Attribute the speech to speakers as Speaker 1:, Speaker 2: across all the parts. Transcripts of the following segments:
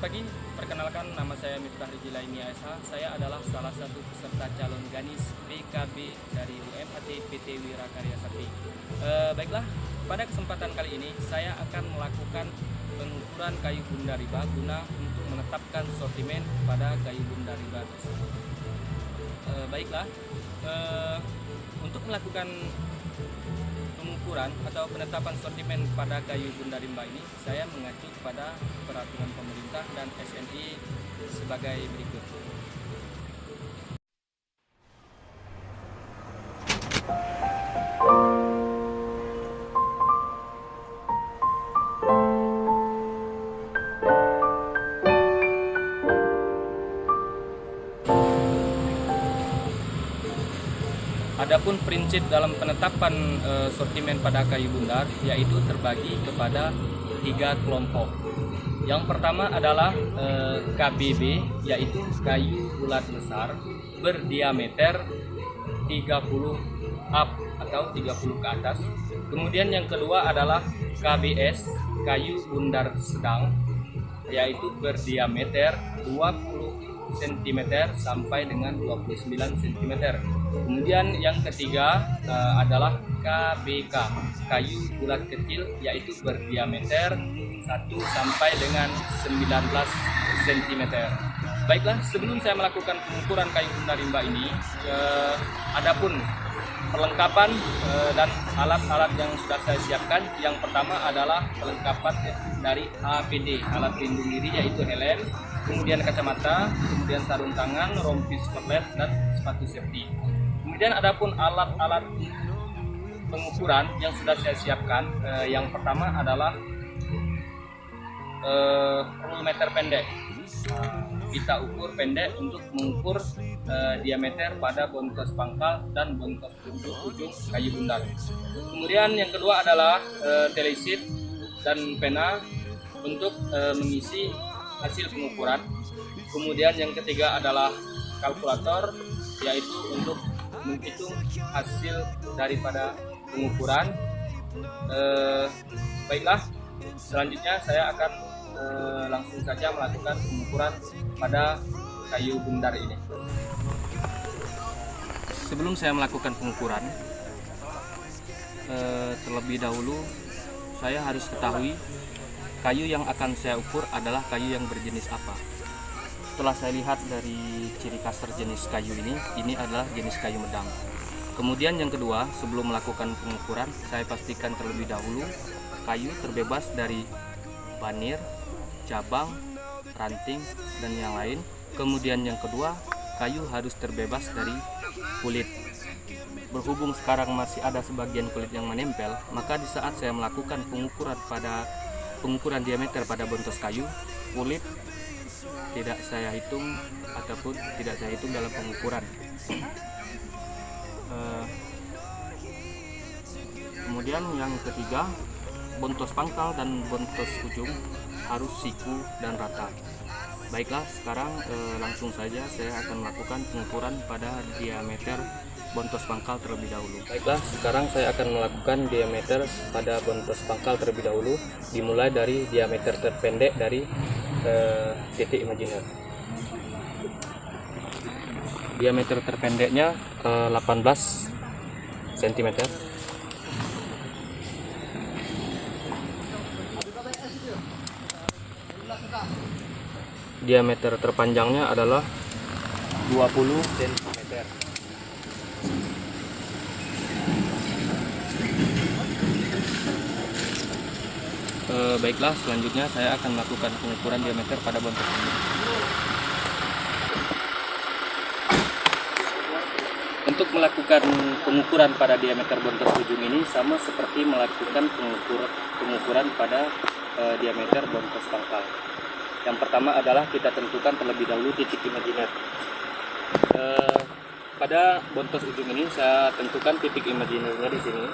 Speaker 1: pagi, perkenalkan nama saya Miftah Rijila Iniasa. Saya adalah salah satu peserta calon Ganis BKB dari UMHT PT Wirakarya Sakti. Baiklah, pada kesempatan kali ini saya akan melakukan pengukuran kayu bunda riba guna untuk menetapkan sortimen pada kayu bunda riba tersebut. Untuk melakukan pengukuran atau penetapan sortimen pada kayu bunda rimba ini, saya mengacu pada peraturan pemerintah dan SNI sebagai berikut. Adapun prinsip dalam penetapan sortimen pada kayu bundar yaitu terbagi kepada 3 kelompok. Yang pertama adalah KBB, yaitu kayu bulat besar berdiameter 30 up atau 30 ke atas. Kemudian yang kedua adalah KBS, kayu bundar sedang, yaitu berdiameter 20 cm sampai dengan 29 cm. Kemudian yang ketiga adalah KBK, kayu bulat kecil, yaitu berdiameter 1 sampai dengan 19 cm. Baiklah, sebelum saya melakukan pengukuran kayu bunda rimba ini, adapun perlengkapan dan alat-alat yang sudah saya siapkan. Yang pertama adalah perlengkapan dari APD, alat pelindung diri, yaitu helm, kemudian kacamata, kemudian sarung tangan, rompi skotlet, dan sepatu safety. Kemudian adapun alat-alat pengukuran yang sudah saya siapkan, yang pertama adalah rule meter pendek. Kita ukur pendek untuk mengukur diameter pada bontos pangkal dan bontos ujung kayu bundar. Kemudian yang kedua adalah telesit dan pena untuk mengisi hasil pengukuran. Kemudian yang ketiga adalah kalkulator, yaitu untuk menghitung hasil daripada pengukuran. Baiklah, selanjutnya saya akan langsung saja melakukan pengukuran pada kayu bundar ini. Sebelum saya melakukan pengukuran, terlebih dahulu saya harus ketahui kayu yang akan saya ukur adalah kayu yang berjenis apa. Setelah saya lihat dari ciri kasar jenis kayu ini adalah jenis kayu medang. Kemudian yang kedua, sebelum melakukan pengukuran, saya pastikan terlebih dahulu kayu terbebas dari banir, cabang, ranting, dan yang lain. Kemudian yang kedua, kayu harus terbebas dari kulit. Berhubung sekarang masih ada sebagian kulit yang menempel, maka di saat saya melakukan pengukuran diameter pada bontos kayu, kulit tidak saya hitung ataupun tidak saya hitung dalam pengukuran. Kemudian yang ketiga, bontos pangkal dan bontos ujung harus siku dan rata. Baiklah, sekarang langsung saja saya akan melakukan pengukuran pada diameter bontos pangkal terlebih dahulu. Baiklah, sekarang saya akan melakukan diameter pada bontos pangkal terlebih dahulu, dimulai dari diameter terpendek dari titik imajiner. Diameter terpendeknya 18 cm. Diameter terpanjangnya adalah 20 cm. Baiklah, selanjutnya saya akan melakukan pengukuran diameter pada bontos ini. Untuk melakukan pengukuran pada diameter bontos ujung ini sama seperti melakukan pengukuran pada diameter bontos pangkal. Yang pertama adalah kita tentukan terlebih dahulu titik imajiner. Pada bontos ujung ini saya tentukan titik imajinernya di sini.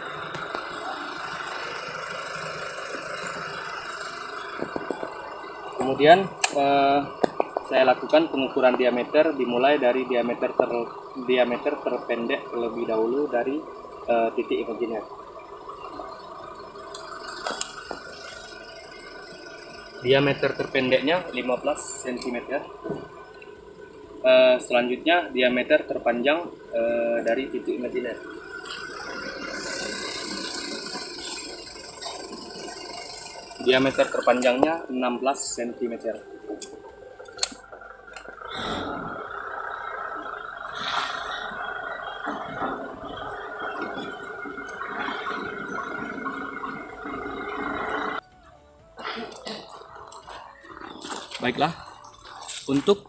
Speaker 1: Kemudian saya lakukan pengukuran diameter dimulai dari diameter terpendek terlebih dahulu dari titik imajiner. Diameter terpendeknya 15 cm. Selanjutnya diameter terpanjang dari titik imajiner. Diameter terpanjangnya 16 cm. Baiklah, untuk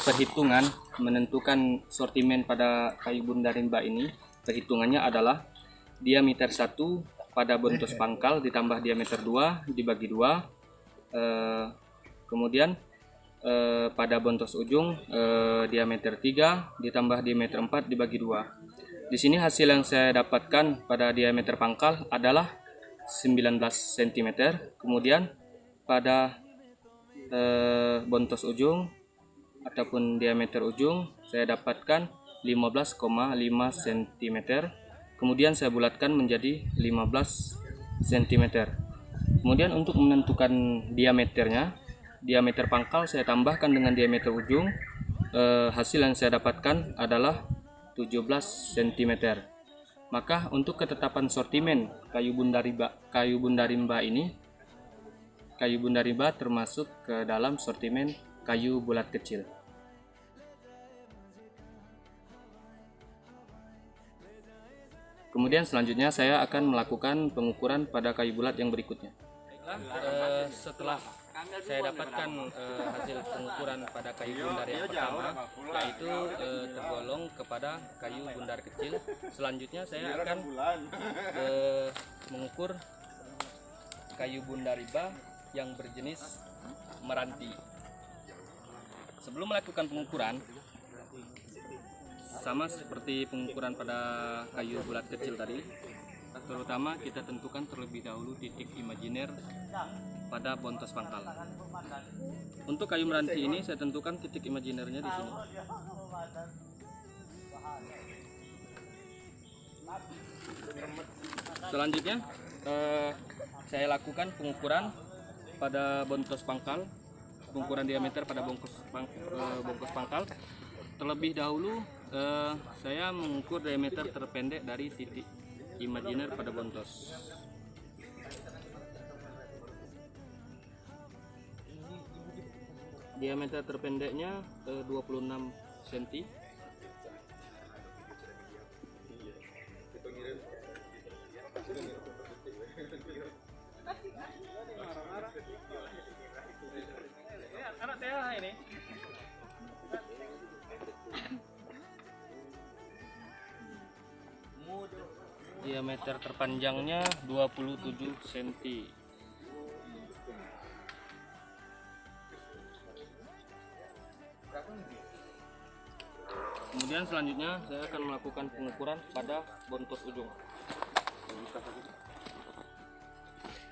Speaker 1: perhitungan menentukan sortimen pada kayu bundar rimba ini, perhitungannya adalah diameter 1 pada bontos pangkal ditambah diameter 2 dibagi 2, kemudian pada bontos ujung diameter 3 ditambah diameter 4 dibagi 2. Di sini hasil yang saya dapatkan pada diameter pangkal adalah 19 cm, kemudian pada bontos ujung ataupun diameter ujung saya dapatkan 15,5 cm, kemudian saya bulatkan menjadi 15 cm. Kemudian untuk menentukan diameternya, diameter pangkal saya tambahkan dengan diameter ujung, hasil yang saya dapatkan adalah 17 cm. Maka untuk ketetapan sortimen kayu bundar rimba ini, kayu bundar rimba termasuk ke dalam sortimen kayu bulat kecil. Kemudian selanjutnya saya akan melakukan pengukuran pada kayu bulat yang berikutnya. Setelah saya dapatkan hasil pengukuran pada kayu bundar yang pertama, yaitu tergolong kepada kayu bundar kecil. Selanjutnya saya akan mengukur kayu bundar rimba yang berjenis meranti. Sebelum melakukan pengukuran, sama seperti pengukuran pada kayu bulat kecil tadi, terutama kita tentukan terlebih dahulu titik imajiner pada bontos pangkal. Untuk kayu meranti ini saya tentukan titik imajinernya di sini. Selanjutnya saya lakukan pengukuran pada bontos pangkal, pengukuran diameter pada bongkos pangkal. Terlebih dahulu saya mengukur diameter terpendek dari titik imajiner pada bontos. Diameter terpendeknya 26 cm. Anak saya ini. Diameter terpanjangnya 27 cm. Kemudian selanjutnya saya akan melakukan pengukuran pada bontos ujung.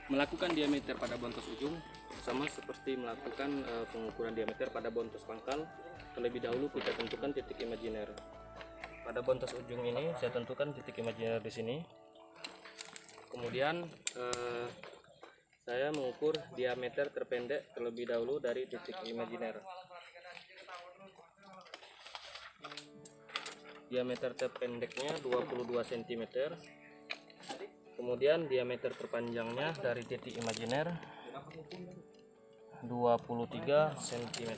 Speaker 1: Melakukan diameter pada bontos ujung sama seperti melakukan pengukuran diameter pada bontos pangkal. Terlebih dahulu kita tentukan titik imajiner. Pada bontos ujung ini saya tentukan titik imajiner di sini. Kemudian saya mengukur diameter terpendek terlebih dahulu dari titik imajiner. Diameter terpendeknya 22 cm. Kemudian diameter terpanjangnya dari titik imajiner 23 cm.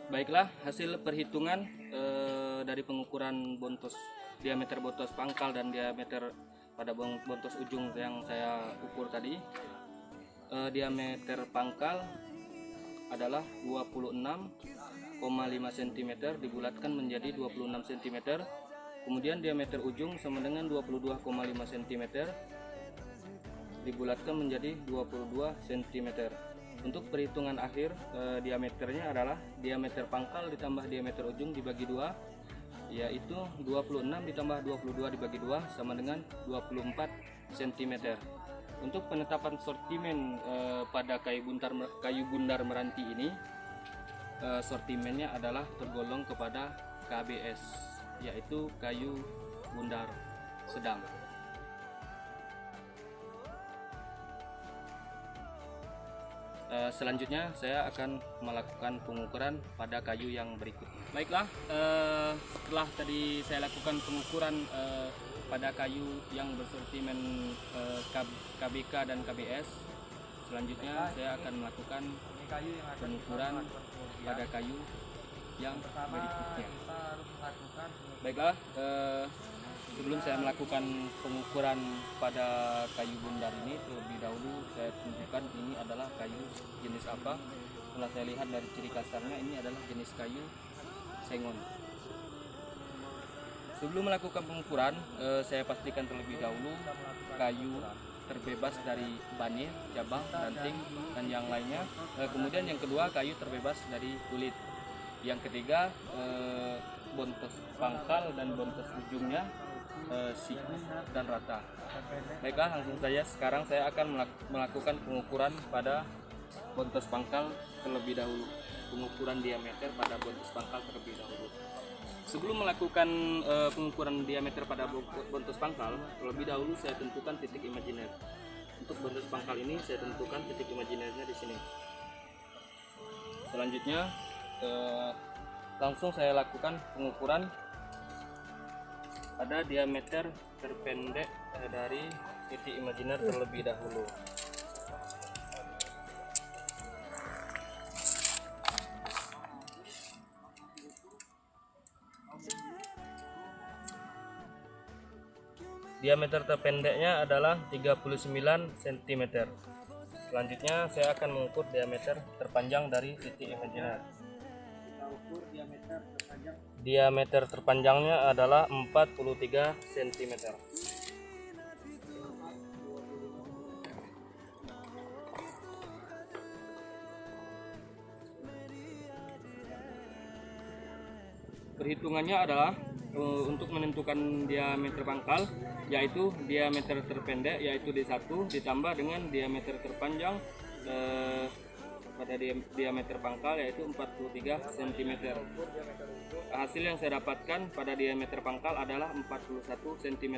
Speaker 1: Baiklah, hasil perhitungan dari pengukuran diameter bontos pangkal dan diameter pada bontos ujung yang saya ukur tadi. Diameter pangkal adalah 26,5 cm dibulatkan menjadi 26 cm. Kemudian diameter ujung sama dengan 22,5 cm dibulatkan menjadi 22 cm. Untuk perhitungan akhir, diameternya adalah diameter pangkal ditambah diameter ujung dibagi 2, yaitu 26 ditambah 22 dibagi 2 sama dengan 24 cm. Untuk penetapan sortimen pada kayu bundar meranti ini, sortimennya adalah tergolong kepada KBS, yaitu kayu bundar sedang. Selanjutnya saya akan melakukan pengukuran pada kayu yang berikut. Baiklah, setelah tadi saya lakukan pengukuran pada kayu yang bersortimen KBK dan KBS, selanjutnya saya akan melakukan pengukuran pada kayu yang berikutnya. Baiklah, sebelum saya melakukan pengukuran pada kayu bundar ini, terlebih dahulu saya tunjukkan ini adalah kayu jenis apa. Setelah saya lihat dari ciri kasarnya, ini adalah jenis kayu sengon. Sebelum melakukan pengukuran, saya pastikan terlebih dahulu kayu terbebas dari banir, cabang, ranting, dan yang lainnya. Kemudian yang kedua, kayu terbebas dari kulit. Yang ketiga, bontos pangkal dan bontos ujungnya siku dan rata. Baiklah, langsung saja sekarang saya akan melakukan pengukuran pada bontos pangkal terlebih dahulu. Pengukuran diameter pada bontos pangkal terlebih dahulu. Sebelum melakukan pengukuran diameter pada bontos pangkal, terlebih dahulu saya tentukan titik imajiner. Untuk bontos pangkal ini saya tentukan titik imajinernya di sini. Selanjutnya langsung saya lakukan pengukuran pada diameter terpendek dari titik imajiner terlebih dahulu. Diameter terpendeknya adalah 39 cm. Selanjutnya saya akan mengukur diameter terpanjang dari titik imajiner. Diameter terpanjangnya adalah 43 cm. Perhitungannya adalah untuk menentukan diameter pangkal, yaitu diameter terpendek yaitu D1 ditambah dengan diameter terpanjang pada diameter pangkal yaitu 43 cm. Hasil yang saya dapatkan pada diameter pangkal adalah 41 cm.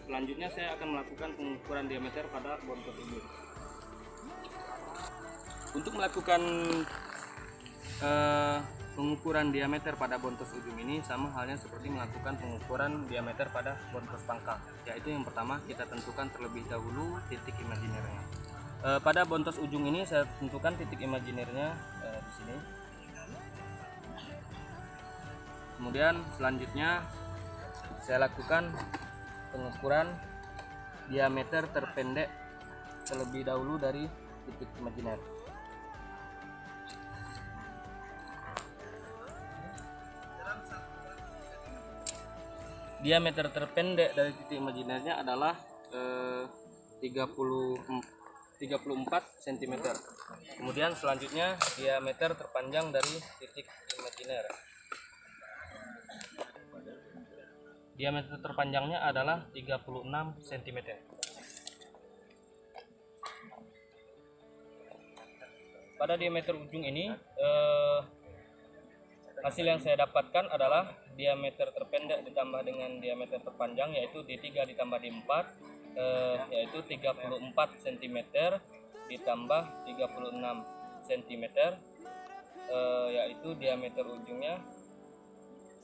Speaker 1: Selanjutnya saya akan melakukan pengukuran diameter pada bontos ujung. Untuk melakukan pengukuran diameter pada bontos ujung ini sama halnya seperti melakukan pengukuran diameter pada bontos pangkal, yaitu yang pertama kita tentukan terlebih dahulu titik imajinernya. Pada bontos ujung ini saya tentukan titik imajinernya di sini. Kemudian selanjutnya saya lakukan pengukuran diameter terpendek terlebih dahulu dari titik imajiner. Diameter terpendek dari titik imajinernya adalah 34 cm. Kemudian selanjutnya diameter terpanjang dari titik imajiner. Diameter terpanjangnya adalah 36 cm. Pada diameter ujung ini hasil yang saya dapatkan adalah diameter terpendek ditambah dengan diameter terpanjang yaitu D3 ditambah D4 yaitu 34 cm ditambah 36 cm yaitu diameter ujungnya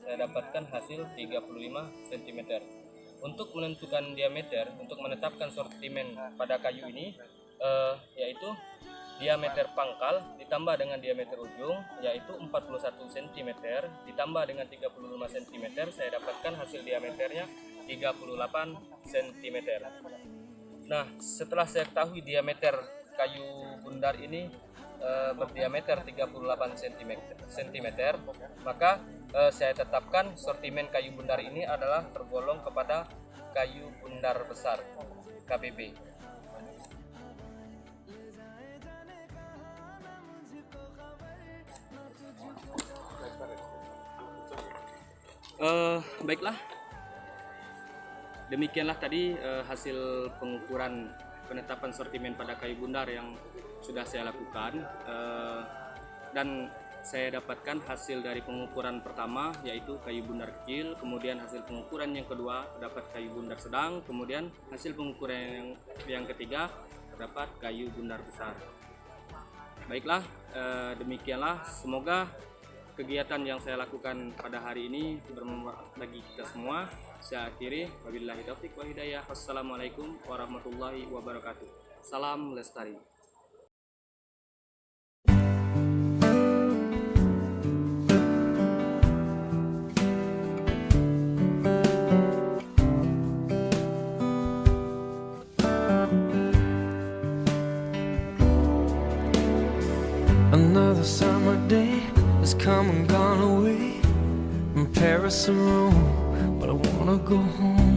Speaker 1: saya dapatkan hasil 35 cm. Untuk menentukan diameter, untuk menetapkan sortimen pada kayu ini yaitu diameter pangkal ditambah dengan diameter ujung yaitu 41 cm ditambah dengan 35 cm, saya dapatkan hasil diameternya 38 cm. Nah, setelah saya ketahui diameter kayu bundar ini berdiameter 38 cm, maka saya tetapkan sortimen kayu bundar ini adalah tergolong kepada kayu bundar besar KBB. Baiklah, demikianlah tadi hasil pengukuran penetapan sortimen pada kayu bundar yang sudah saya lakukan, dan saya dapatkan hasil dari pengukuran pertama yaitu kayu bundar kecil, kemudian hasil pengukuran yang kedua terdapat kayu bundar sedang, kemudian hasil pengukuran yang ketiga terdapat kayu bundar besar. Baiklah, demikianlah, semoga kegiatan yang saya lakukan pada hari ini bermanfaat bagi kita semua. Saya akhiri, wabillahi taufiq wa hidayah. Wassalamualaikum warahmatullahi wabarakatuh. Salam lestari.
Speaker 2: Another summer day has come and gone away from Paris or Rome, but I wanna go home.